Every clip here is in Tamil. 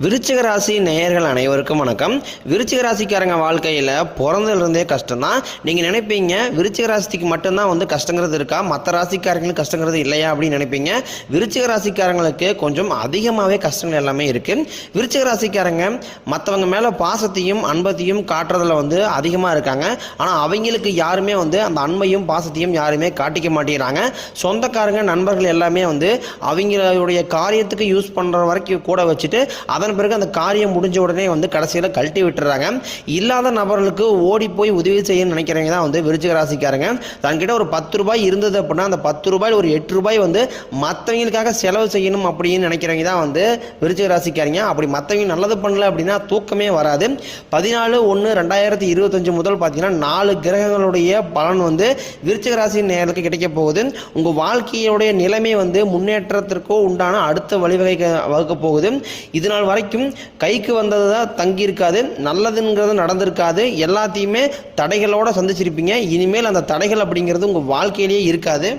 விருச்சிக ராசி நேயர்கள் அனைவருக்கும் வணக்கம். விருச்சிக ராசிக்காரங்க வாழ்க்கையில் பிறந்ததுலேருந்தே கஷ்டம் தான். நீங்கள் நினைப்பீங்க விருச்சிக ராசிக்கு மட்டும்தான் கஷ்டங்கிறது இருக்கா, மற்ற ராசிக்காரங்களுக்கு கஷ்டங்கிறது இல்லையா அப்படின்னு நினைப்பீங்க. விருச்சிக ராசிக்காரங்களுக்கு கொஞ்சம் அதிகமாகவே கஷ்டங்கள் எல்லாமே இருக்குது. விருச்சிக ராசிக்காரங்க மற்றவங்க மேலே பாசத்தையும் அன்பத்தையும் காட்டுறதுல அதிகமாக இருக்காங்க. ஆனால் அவங்களுக்கு யாருமே அந்த அன்பையும் பாசத்தையும் யாருமே காட்டிக்க மாட்டேங்கிறாங்க. சொந்தக்காரங்க நண்பர்கள் எல்லாமே அவங்களுடைய காரியத்துக்கு யூஸ் பண்ணுற வரைக்கும் கூட வச்சுட்டு அதன் பிறகு அந்த காரியம் முடிஞ்ச உடனே கடைசியில் கழட்டி விட்டுறாங்க. இல்லாத நபர்களுக்கு ஓடி போய் உதவி செய்ய நினைக்கிறவங்க தான் விருச்சிக ராசிக்காரங்க. தன்கிட்ட ஒரு 10 ரூபாய் இருந்தது அப்படின்னா அந்த 10 ரூபாய் ஒரு 8 ரூபாய் மற்றவங்களுக்காக செலவு செய்யணும் அப்படின்னு நினைக்கிறவங்க தான் விருச்சிக ராசிக்காரங்க. அப்படி மற்றவங்க நல்லது பண்ணல அப்படின்னா தூக்கமே வராது. 14/1/2025 முதல் பார்த்தீங்கன்னா 4 கிரகங்களுடைய பலன் விருச்சிக ராசி நேயர்களுக்கு கிடைக்க போகுது. உங்கள் வாழ்க்கையுடைய நிலைமை முன்னேற்றத்திற்கோ உண்டான அடுத்த வழிவகை வகுக்க போகுது. இதனால் வரைக்கும் கைக்கு வந்தது தான் தங்கி இருக்காது, நல்லதுங்கிறது நடந்திருக்காது, எல்லாத்தையுமே தடைகளோட சந்திச்சிருப்பீங்க. இனிமேல் அந்த தடைகள் அப்படிங்கிறது உங்கள் வாழ்க்கையிலேயே இருக்காது.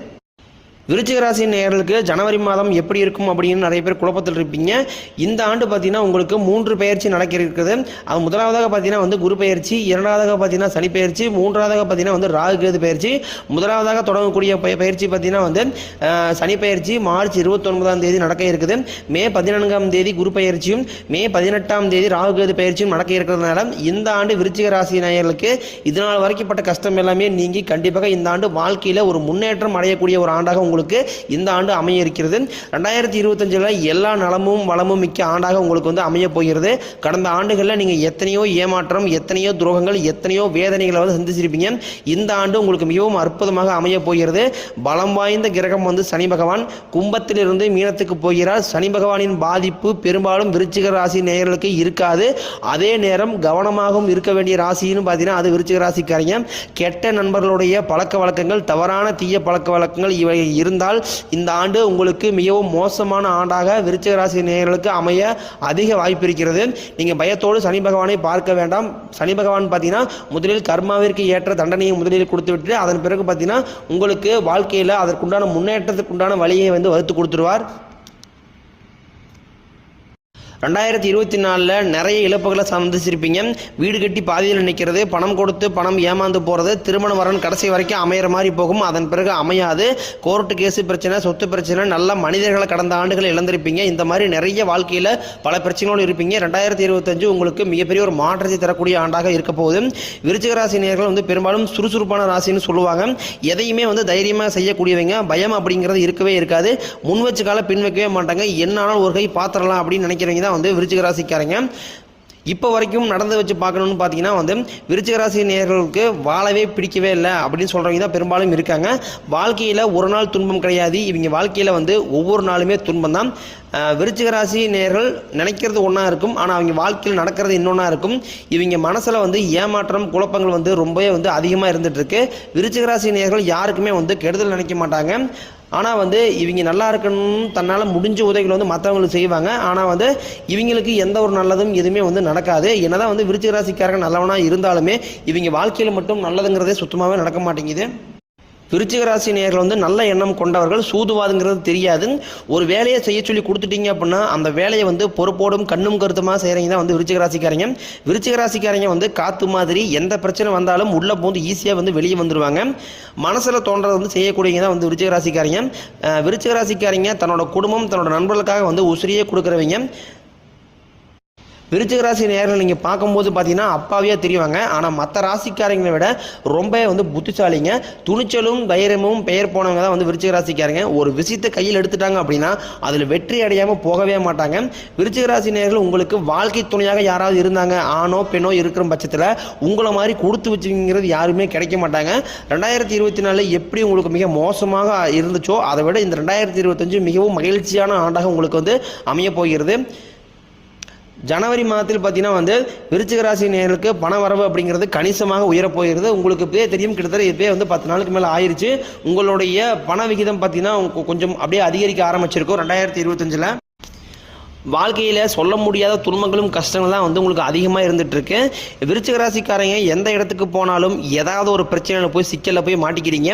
விருச்சிக ராசி நேயர்களுக்கு ஜனவரி மாதம் எப்படி இருக்கும் அப்படின்னு நிறைய பேர் குழப்பத்தில் இருப்பீங்க. இந்த ஆண்டு பார்த்தீங்கன்னா உங்களுக்கு 3 பெயர்ச்சி நடக்க இருக்குது. அது முதலாவதாக பார்த்தீங்கன்னா குரு பெயர்ச்சி, இரண்டாவதாக பார்த்தீங்கன்னா சனி பெயர்ச்சி, மூன்றாவதாக பார்த்தீங்கன்னா ராகு கேது பெயர்ச்சி. முதலாவதாக தொடங்கக்கூடிய பெயர்ச்சி பார்த்தீங்கன்னா சனி பெயர்ச்சி மார்ச் 29ஆம் தேதி நடக்க இருக்குது. மே 14ஆம் தேதி குரு பெயர்ச்சியும் மே 18ஆம் தேதி ராகு கேது பெயர்ச்சியும் நடக்க இருக்கிறதுனால இந்த ஆண்டு விருச்சிக ராசி நேயர்களுக்கு இதனால் வரைக்கப்பட்ட கஷ்டம் எல்லாமே நீங்கி கண்டிப்பாக இந்த ஆண்டு வாழ்க்கையில் ஒரு முன்னேற்றம் அடையக்கூடிய ஒரு ஆண்டாக உங்களுக்கு இந்த ஆண்டு அமைய இருக்கிறது. 2025 எல்லா நலமும் வளமும் மிக்க ஆண்டாக உங்களுக்கு அமைய போகிறது. கடந்த ஆண்டுகளில் நீங்க எத்தனையோ ஏமாற்றம், எத்தனையோ துரோகங்கள், எத்தனையோ வேதனைகளை சந்திச்சிருப்பீங்க. இந்த ஆண்டு உங்களுக்கு மிகவும் அற்புதமாக அமைய போகிறது. பலம் வாய்ந்த கிரகம் சனி பகவான் கும்பத்திலிருந்து மீனத்துக்கு போகிறார். சனி பகவானின் பாதிப்பு பெரும்பாலும் விருச்சிக ராசி நேயர்களுக்கு இருக்காது. அதே நேரம் கவனமாகவும் இருக்க வேண்டிய ராசின்னு பார்த்தீங்கன்னா அது விருச்சிக ராசிக்காரங்க. கெட்ட நண்பர்களுடைய பழக்க வழக்கங்கள், தவறான தீய பழக்க வழக்கங்கள் இவை இருந்தால் இந்த ஆண்டு உங்களுக்கு மிகவும் மோசமான ஆண்டாக விருச்சிக ராசி நேயர்களுக்கு அமைய அதிக வாய்ப்பு இருக்கிறது. நீங்க பயத்தோடு சனி பகவானை பார்க்க வேண்டாம். சனி பகவான் பார்த்தீங்கன்னா முதலில் கர்மாவிற்கு ஏற்ற தண்டனையை முதலில் கொடுத்து விட்டு அதன் பிறகு பார்த்தீங்கன்னா உங்களுக்கு வாழ்க்கையில் அதற்குண்டான முன்னேற்றத்துக்குண்டான வழியை வகுத்து கொடுத்துருவார். 2024 நிறைய இழப்புகளை சந்திச்சிருப்பீங்க. வீடு கட்டி பாதியில் நிற்கிறது, பணம் கொடுத்து பணம் ஏமாந்து போகிறது, திருமண வரன் கடைசி வரைக்கும் அமையிற மாதிரி போகும், அதன் பிறகு அமையாது. கோர்ட்டு கேஸு பிரச்சனை, சொத்து பிரச்சனை, நல்ல மனிதர்களை கடந்த ஆண்டுகள் இழந்திருப்பீங்க. இந்த மாதிரி நிறைய வாழ்க்கையில் பல பிரச்சனைகளும் இருப்பீங்க. 2025 உங்களுக்கு மிகப்பெரிய ஒரு மாற்றத்தை தரக்கூடிய ஆண்டாக இருக்க போகுது. விருச்சிக ராசி நேயர்கள் பெரும்பாலும் சுறுசுறுப்பான ராசின்னு சொல்லுவாங்க. எதையுமே தைரியமாக செய்யக்கூடியவங்க. பயம் அப்படிங்கிறது இருக்கவே இருக்காது. முன் வச்சு கால பின் வைக்கவே மாட்டாங்க. என்னாலும் ஒரு கை பாத்திரலாம் அப்படின்னு நினைக்கிறவங்க விருச்சிக ராசிக்காரங்க. இப்போ வரைக்கும் நடந்து வச்சு பார்க்கணும்னு பார்த்தீங்கன்னா விருச்சிக ராசி நேயர்களுக்கு வாழவே பிடிக்கவே இல்லை அப்படின்னு சொல்கிறவங்க தான் பெரும்பாலும் இருக்காங்க. வாழ்க்கையில் ஒரு நாள் துன்பம் கிடையாது. இவங்க வாழ்க்கையில் ஒவ்வொரு நாளுமே துன்பம் தான். விருச்சிக ராசி நேயர்கள் நினைக்கிறது ஒன்றா இருக்கும், ஆனால் அவங்க வாழ்க்கையில் நடக்கிறது இன்னொன்றா இருக்கும். இவங்க மனசில் ஏமாற்றம் குழப்பங்கள் ரொம்பவே அதிகமாக இருந்துட்டு இருக்கு. விருச்சிக ராசி நேயர்கள் யாருக்குமே கெடுதல் நினைக்க மாட்டாங்க. ஆனால் இவங்க நல்லா இருக்கணும் தன்னால் முடிஞ்ச உதவிகள் மற்றவங்களுக்கு செய்வாங்க. ஆனால் இவங்களுக்கு எந்த ஒரு நல்லதும் எதுவுமே நடக்காது. என்னதான் விருச்சிக ராசிக்காரங்க நல்லவனாக இருந்தாலுமே இவங்க வாழ்க்கையில் மட்டும் நல்லதுங்கிறதே சுத்தமாகவே நடக்க மாட்டேங்குது. விருச்சிக ராசி நேயர்கள் நல்ல எண்ணம் கொண்டவர்கள். சூதுவாதுங்கிறது தெரியாது. ஒரு வேலையை செய்ய சொல்லி கொடுத்துட்டீங்க அப்படின்னா அந்த வேலையை பொறுப்போடும் கண்ணும் கருத்துமாக செய்கிறவங்க தான் விருச்சிக ராசிக்காரங்க. விருச்சிக ராசிக்காரங்க காற்று மாதிரி எந்த பிரச்சனை வந்தாலும் உள்ள போந்து ஈஸியாக வெளியே வந்துடுவாங்க. மனசில் தோன்றதை செய்யக்கூடியவங்க தான் விருச்சிக ராசிக்காரங்க. விருச்சிக ராசிக்காரங்க தன்னோட குடும்பம் தன்னோட நண்பர்களுக்காக உசிரியே கொடுக்குறவங்க. விருச்சிக ராசி நேயர்கள் நீங்கள் பார்க்கும்போது பார்த்தீங்கன்னா அப்பாவியாக தெரிவாங்க. ஆனால் மற்ற ராசிக்காரங்களை விட ரொம்ப புத்திசாலிங்க. துணிச்சலும் தைரியமும் பெயர் போனவங்க தான் விருச்சிக ராசிக்காரங்க. ஒரு விஷயத்தை கையில் எடுத்துட்டாங்க அப்படின்னா அதில் வெற்றி அடையாமல் போகவே மாட்டாங்க. விருச்சிக ராசி நேயர்கள் உங்களுக்கு வாழ்க்கை துணையாக யாராவது இருந்தாங்க, ஆணோ பெண்ணோ இருக்கிற பட்சத்தில் உங்களை மாதிரி கொடுத்து வச்சுங்கிறது யாருமே கிடைக்க மாட்டாங்க. 2024 எப்படி உங்களுக்கு மிக மோசமாக இருந்துச்சோ அதை விட இந்த 2025 மிகவும் மகிழ்ச்சியான ஆண்டாக உங்களுக்கு அமைய போகிறது. ஜனவரி மாதத்தில் பார்த்தீங்கன்னா விருச்சிக ராசி நேயர்களுக்கு பண வரவு அப்படிங்கிறது கணிசமாக உயரப்போகிறது. உங்களுக்கு இப்போயே தெரியும், கிட்டத்தட்ட இப்போயே 10 நாளுக்கு மேலே ஆயிடுச்சு. உங்களுடைய பண விகிதம் பார்த்தீங்கன்னா கொஞ்சம் அப்படியே அதிகரிக்க ஆரம்பிச்சிருக்கும் 2025. வாழ்க்கையில் சொல்ல முடியாத துன்பங்களும் கஷ்டங்கள் தான் வந்து உங்களுக்கு அதிகமாக இருந்துகிட்ருக்கு. விருச்சிக ராசிக்காரங்க எந்த இடத்துக்கு போனாலும் ஏதாவது ஒரு பிரச்சனையில் போய் சிக்கலில் போய் மாட்டிக்கிறீங்க.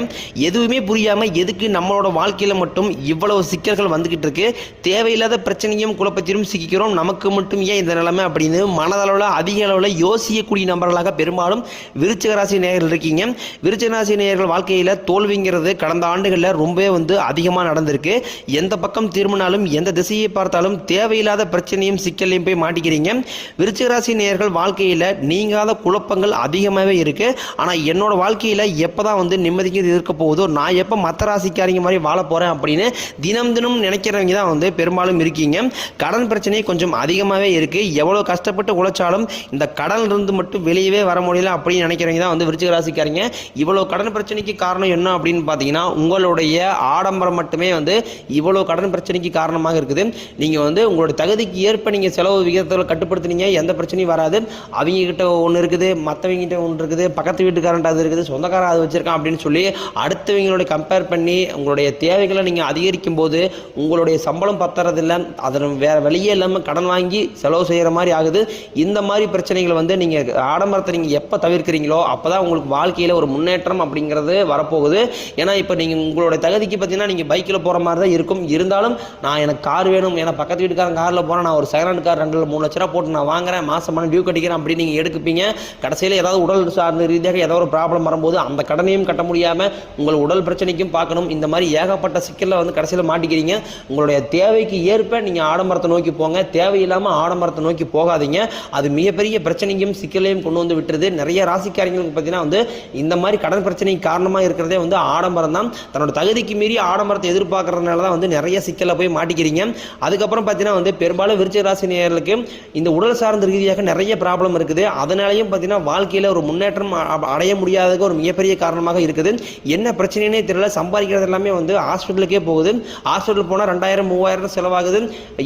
எதுவுமே புரியாமல் எதுக்கு நம்மளோட வாழ்க்கையில் மட்டும் இவ்வளவு சிக்கல்கள் வந்துக்கிட்டு இருக்கு, தேவையில்லாத பிரச்சனையும் குழப்பத்திலும் சிக்கிக்கிறோம், நமக்கு மட்டும் ஏன் இந்த நிலைமை அப்படின்னு மனதளவில் அதிக அளவில் யோசிக்கக்கூடிய நபர்களாக பெரும்பாலும் விருச்சிக ராசி நேயர்கள் இருக்கீங்க. விருச்சிக ராசி நேயர்கள் வாழ்க்கையில் தோல்விங்கிறது கடந்த ஆண்டுகளில் ரொம்பவே வந்து அதிகமாக நடந்திருக்கு. எந்த பக்கம் திரும்பினாலும் எந்த திசையை பார்த்தாலும் தேவையில்லாத பிரச்சனையும் சிக்கலையும் போய் மாட்டிக்கிறீங்க. விருச்சிக ராசி நேயர்கள் வாழ்க்கையில் நீங்காத குழப்பங்கள் அதிகமாகவே இருக்கு. ஆனால் என்னோட வாழ்க்கையில் எப்போதான் வந்து நிம்மதிக்கு இருக்க போகுதோ, நான் எப்போ மற்ற ராசிக்காரங்க மாதிரி வாழ போகிறேன் அப்படின்னு தினம் தினம் நினைக்கிறவங்க தான் வந்து பெரும்பாலும் இருக்கீங்க. கடன் பிரச்சனை கொஞ்சம் அதிகமாகவே இருக்கு. எவ்வளோ கஷ்டப்பட்டு உழைச்சாலும் இந்த கடனில் இருந்து மட்டும் வெளியவே வர முடியல அப்படின்னு நினைக்கிறவங்க தான் வந்து விருச்சிக ராசிக்காரங்க. இவ்வளோ கடன் பிரச்சனைக்கு காரணம் என்ன அப்படின்னு பார்த்தீங்கன்னா, உங்களுடைய ஆடம்பரம் மட்டுமே வந்து இவ்வளோ கடன் பிரச்சனைக்கு காரணமாக இருக்குது. நீங்கள் வந்து உங்களுடைய தகுதிக்கு ஏற்ப நீங்கள் செலவு விகிதத்தில் கட்டுப்படுத்தினீங்க, எந்த பிரச்சனையும் வராது. அவங்க கிட்ட ஒன்று இருக்குது, மற்றவங்க கிட்ட ஒன்று இருக்குது, பக்கத்து வீட்டுக்காரன்ட்டு அது இருக்குது, சொந்தக்காரன் அது வச்சிருக்கான் அப்படின்னு சொல்லி அடுத்தவங்களோட கம்பேர் பண்ணி உங்களுடைய தேவைகளை நீங்கள் அதிகரிக்கும் போது உங்களுடைய சம்பளம் பத்துறதில்லை, அதன் வேற வழியே இல்லாமல் கடன் வாங்கி செலவு செய்கிற மாதிரி ஆகுது. இந்த மாதிரி பிரச்சனைகளை வந்து நீங்கள் ஆடம்பரத்தை நீங்கள் எப்போ தவிர்க்கிறீங்களோ அப்போ தான் உங்களுக்கு வாழ்க்கையில் ஒரு முன்னேற்றம் அப்படிங்கிறது வரப்போகுது. ஏன்னா இப்போ நீங்கள் உங்களுடைய தகுதிக்கு பார்த்தீங்கன்னா நீங்கள் பைக்கில் போகிற மாதிரி தான் இருக்கும். இருந்தாலும் நான் எனக்கு கார் வேணும், ஏன்னா பக்கத்து வீட்டுக்காரன் காரில் போனால் நான் ஒரு செகண்ட் ஹேண்ட் கார் 2-3 லட்ச ரூபா போட்டு நான் வாங்குறேன், மாதம் டியூ கட்டிக்கிறேன் அப்படின்னு நீங்கள் எடுக்குப்பீங்க. கடைசியில் ஏதாவது உடல் சார்ந்த ரீதியாக ஏதாவது ஒரு ப்ராப்ளம் வரும்போது அந்த கடனையும் கட்ட முடியாமல் உங்கள் உடல் பிரச்சனைக்கும் பார்க்கணும். இந்த மாதிரி ஏகப்பட்ட சிக்கலில் வந்து கடைசியில் மாட்டிக்கிறீங்க. உங்களுடைய தேவைக்கு ஏற்ப நீங்கள் ஆடம்பரத்தை நோக்கி போங்க, தேவையில்லாமல் ஆடம்பரத்தை நோக்கி போகாதீங்க. அது மிகப்பெரிய பிரச்சனையும் சிக்கலையும் கொண்டு வந்து விட்டுருது. நிறைய ராசிக்காரங்களுக்கு பார்த்தீங்கன்னா வந்து இந்த மாதிரி கடன் பிரச்சனைக்கு காரணமாக இருக்கிறதே வந்து ஆடம்பரம் தான். தன்னோட தகுதிக்கு மீறி ஆடம்பரத்தை எதிர்பார்க்கறதுனால தான் வந்து நிறைய சிக்கலை போய் மாட்டிக்கிறீங்க. அதுக்கப்புறம் பார்த்தீங்கன்னா வந்து பெரும்பாலும் விருச்சிக ராசி நேயர்களுக்கு இந்த உடல் சார்ந்த ரீதியாக நிறைய ப்ராப்ளம் இருக்குது. அதனாலையும் பார்த்தீங்கன்னா வாழ்க்கையில் ஒரு முன்னேற்றம் அடைய முடியாததுக்கு ஒரு மிகப்பெரிய காரணமாக இருக்குது. என்ன பிரச்சனைனே தெரியல, சம்பாதிக்கிறது எல்லாமே வந்து ஹாஸ்பிட்டலுக்கே போகுது. ஹாஸ்பிட்டல் போனால் 2000-3000 செலவாகுது.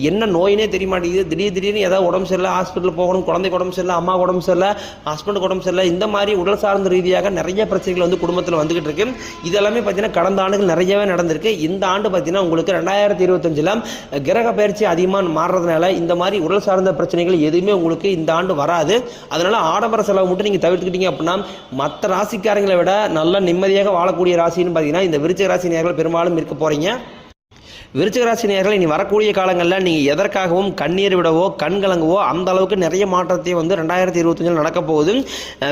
என்ன நோயினே தெரிய மாட்டேங்குது. திடீர்னு ஏதாவது உடம்பு சரியில்லை, ஹாஸ்பிட்டல் போகணும், குழந்தைக்கு உடம்பு சரியில்லை, அம்மா உடம்பு சரியில்லை, ஹஸ்பண்டுக்கு உடம்பு சரியில்லை. இந்த மாதிரி உடல் சார்ந்த ரீதியாக நிறைய பிரச்சனைகள் வந்து குடும்பத்தில் வந்துகிட்டு இருக்கு. இதெல்லாமே பார்த்தீங்கன்னா கடந்த ஆண்டுகள் நிறையவே நடந்திருக்கு. இந்த ஆண்டு பார்த்தீங்கன்னா உங்களுக்கு 2025 கிரக பயிற்சி அதிகமாக மாறுறதுனால இந்த மாதிரி உடல் சார்ந்த பிரச்சனைகள் எதுவுமே உங்களுக்கு இந்த ஆண்டு வராது. அதனால ஆடம்பர செலவு மட்டும் நீங்கள் தவிர்த்துக்கிட்டீங்க அப்படின்னா மற்ற ராசிக்காரங்களை விட நல்ல நிம்மதியாக வாழக்கூடிய ராசின்னு பார்த்தீங்கன்னா இந்த விருச்சிக ராசி நேயர்கள் பெரும்பாலும் இருக்க போறீங்க. விருச்சிக ராசி நேயர்கள் இனி வரக்கூடிய காலங்களில் நீங்கள் எதற்காகவும் கண்ணீர் விடவோ கண் கலங்கவோ அந்த அளவுக்கு நிறைய மாற்றத்தை வந்து 2025 நடக்க போகுது.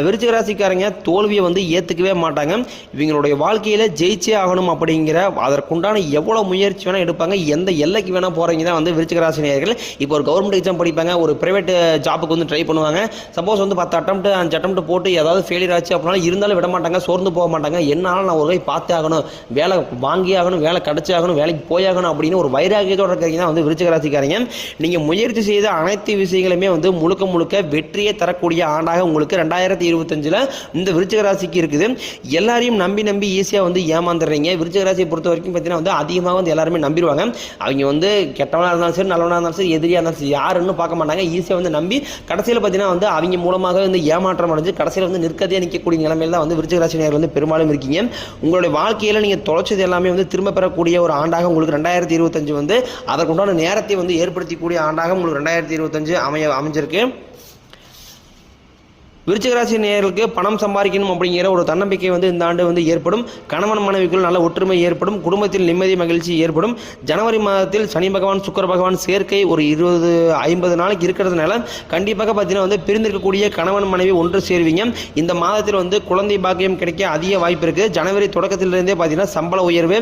விருச்சிக ராசிக்காரங்க தோல்வியை வந்து ஏற்றுக்கவே மாட்டாங்க. இவங்களுடைய வாழ்க்கையில் ஜெயிச்சே ஆகணும் அப்படிங்கிற அதற்குண்டான எவ்வளோ முயற்சி வேணால் எடுப்பாங்க. எந்த எல்லைக்கு வேணால் போகிறவங்க தான் வந்து விருச்சிக ராசி நேயர்கள். இப்போ ஒரு கவர்மெண்ட் எக்ஸாம் படிப்பாங்க, ஒரு பிரைவேட் ஜாப்புக்கு வந்து ட்ரை பண்ணுவாங்க. சப்போஸ் வந்து 10 அட்டம்ப்ட் 5 அட்டம்ப்ட் போட்டு ஏதாவது ஃபெயிலியர் ஆச்சு அப்படின்னா இருந்தாலும் விட மாட்டாங்க, சோர்ந்து போக மாட்டாங்க. என்னாலும் நான் ஒரு கை பார்த்தே ஆகணும், வேலை வாங்கி ஆகணும், வேலை கிடச்சி ஆகணும், வேலைக்கு போயாகணும் அப்படின்னு ஒரு வைராகியத்தோட இருக்கிறீங்க தான் வந்து விருச்சிக ராசிக்காரங்க. நீங்க முயற்சி செய்த அனைத்து விஷயங்களுமே வந்து முழுக்க முழுக்க வெற்றியை தரக்கூடிய ஆண்டாக உங்களுக்கு 2025 இந்த விருச்சிக ராசிக்கு இருக்குது. எல்லாரையும் நம்பி ஈஸியா வந்து ஏமாந்துடுறீங்க. விருச்சிக ராசியை பொறுத்த வரைக்கும் பார்த்தீங்கன்னா வந்து அதிகமாக வந்து எல்லாருமே நம்பிடுவாங்க. அவங்க வந்து கெட்டவனா இருந்தாலும் சரி, நல்லவனா இருந்தாலும் சரி, எதிரியா இருந்தாலும் சரி, யாருன்னு பார்க்க மாட்டாங்க. ஈஸியா வந்து நம்பி கடைசியில் பார்த்தீங்கன்னா வந்து அவங்க மூலமாக வந்து ஏமாற்றம் அடைஞ்சு கடைசியில் வந்து நிற்கதே நிற்கக்கூடிய நிலைமையில தான் வந்து விருச்சிக ராசி நேயர்கள் வந்து பெரும்பாலும் இருக்கீங்க. உங்களுடைய வாழ்க்கையில நீங்க தொலைச்சது எல்லாமே வந்து திரும்ப பெறக்கூடிய ஒரு ஆண்டாக உங்களுக்கு 2025 வந்து அதற்குண்டான நேரத்தை வந்து ஏற்படுத்தக்கூடிய ஆண்டாக உங்களுக்கு 2025 அமைஞ்சிருக்கு. விருச்சிக ராசி நேயர்களுக்கு பணம் சம்பாதிக்கணும் அப்படிங்கிற ஒரு தன்னம்பிக்கை வந்து இந்த ஆண்டு வந்து ஏற்படும். கணவன் மனைவிக்குள் நல்ல ஒற்றுமை ஏற்படும். குடும்பத்தில் நிம்மதி மகிழ்ச்சி ஏற்படும். ஜனவரி மாதத்தில் சனி பகவான் சுக்கிர பகவான் சேர்க்கை ஒரு 20-50 நாளைக்கு இருக்கிறதுனால கண்டிப்பாக பார்த்தீங்கன்னா வந்து பிரிந்திருக்கக்கூடிய கணவன் மனைவி ஒன்று சேருவீங்க. இந்த மாதத்தில் வந்து குழந்தை பாக்கியம் கிடைக்க அதிக வாய்ப்பு இருக்குது. ஜனவரி தொடக்கத்திலிருந்தே பார்த்தீங்கன்னா சம்பள உயர்வு,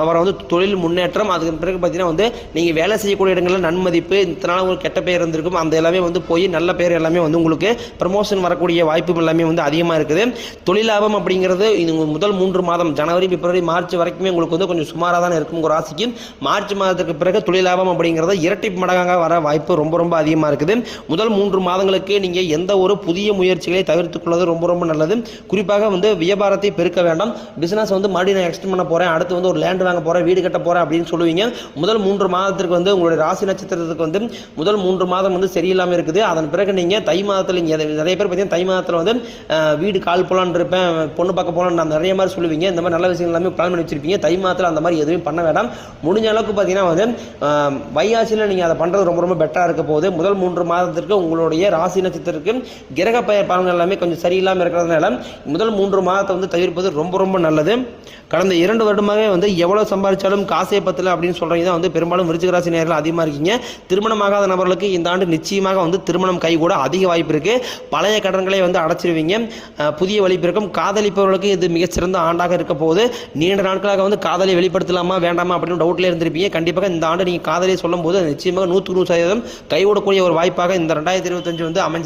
அவரை வந்து தொழில் முன்னேற்றம், அதுக்கு பிறகு பார்த்தீங்கன்னா வந்து நீங்கள் வேலை செய்யக்கூடிய இடங்களில் நன்மதிப்பு, இத்தனால உங்களுக்கு கெட்ட பேர் இருந்திருக்கும், அந்த எல்லாமே வந்து போய் நல்ல பேர் எல்லாமே வந்து உங்களுக்கு ப்ரமோஷன் வரக்கூடிய வாய்ப்பு எல்லாமே வந்து அதிகமாக இருக்குது. தொழில் லாபம் அப்படிங்கிறது இது முதல் 3 மாதம் ஜனவரி பிப்ரவரி மார்ச் வரைக்குமே உங்களுக்கு வந்து கொஞ்சம் சுமாராக தான் இருக்கும். ஒரு ராசிக்கு மார்ச் மாதத்துக்கு பிறகு தொழில் லாபம் அப்படிங்கிறது இரட்டை மடங்காக வர வாய்ப்பு ரொம்ப அதிகமாக இருக்குது. முதல் 3 மாதங்களுக்கு நீங்கள் எந்த ஒரு புதிய முயற்சிகளை தவிர்த்துக் கொள்வது ரொம்ப நல்லது. குறிப்பாக வந்து வியாபாரத்தை பெருக்க வேண்டாம். பிசினஸ் வந்து மறுபடியும் நான் எக்ஸ்டெண்ட் பண்ண போறேன், அடுத்து வந்து ஒரு லேண்ட் வாங்க போறேன், வீடு கட்ட போறேன் அப்படின்னு சொல்லுவீங்க. முதல் 3 மாதத்திற்கு வந்து உங்களுடைய ராசி நட்சத்திரத்துக்கு வந்து முதல் 3 மாதம் வந்து சரியில்லாமல் இருக்குது. அதன் பிறகு நீங்க தை மாதத்தில் நிறைய பேர் பார்த்தீங்கன்னா தை மாதத்தில் வந்து வீடு கால் போலான்னு இருப்பேன், பொண்ணு பார்க்க போகலான்னு நான் நிறைய மாதிரி சொல்லுவீங்க. இந்த மாதிரி நல்ல விஷயங்கள் எல்லாமே பிளான் பண்ணி வச்சிருப்பீங்க. தை மாதத்தில் அந்த மாதிரி எதுவும் பண்ண வேண்டாம். முடிஞ்ச அளவுக்கு பார்த்தீங்கன்னா வந்து வைகாசியில் நீங்கள் அதை பண்ணுறது ரொம்ப ரொம்ப பெட்டராக இருக்க போகுது. முதல் 3 மாதத்திற்கு உங்களுடைய ராசி நட்சத்திரத்திற்கு கிரக பலன்கள் எல்லாமே கொஞ்சம் சரியில்லாமல் இருக்கிறதுனால முதல் 3 மாதத்தை வந்து தவிர்ப்பது ரொம்ப ரொம்ப நல்லது. கடந்த 2 வருடமாகவே வந்து எவ்வளோ சம்பாதிச்சாலும் காசே பத்தல அப்படின்னு சொல்கிறீங்க தான் வந்து பெரும்பாலும் விருச்சிக ராசி நேயர்கள் அதிகமாக இருக்கீங்க. திருமணமாகாத நபர்களுக்கு இந்த ஆண்டு நிச்சயமாக வந்து திருமணம் கை கூட அதிக வாய்ப்பு இருக்குது. பழைய கடன்களை வந்து அடைச்சிருவீங்க. புதிய வழி பிறக்கும். காதலிப்பவர்களுக்கு இது மிகச்சிறந்த ஆண்டாக இருக்க போது. நீண்ட நாட்களாக வந்து காதலை வெளிப்படுத்தலாமா வேண்டாமா அப்படின்னு டவுட்லேயே இருந்திருப்பீங்க. கண்டிப்பாக இந்த ஆண்டு நீங்கள் காதலை சொல்லும் போது நிச்சயமாக 100% கைவிடக்கூடிய ஒரு வாய்ப்பாக இந்த 2025 வந்து அமைஞ்சு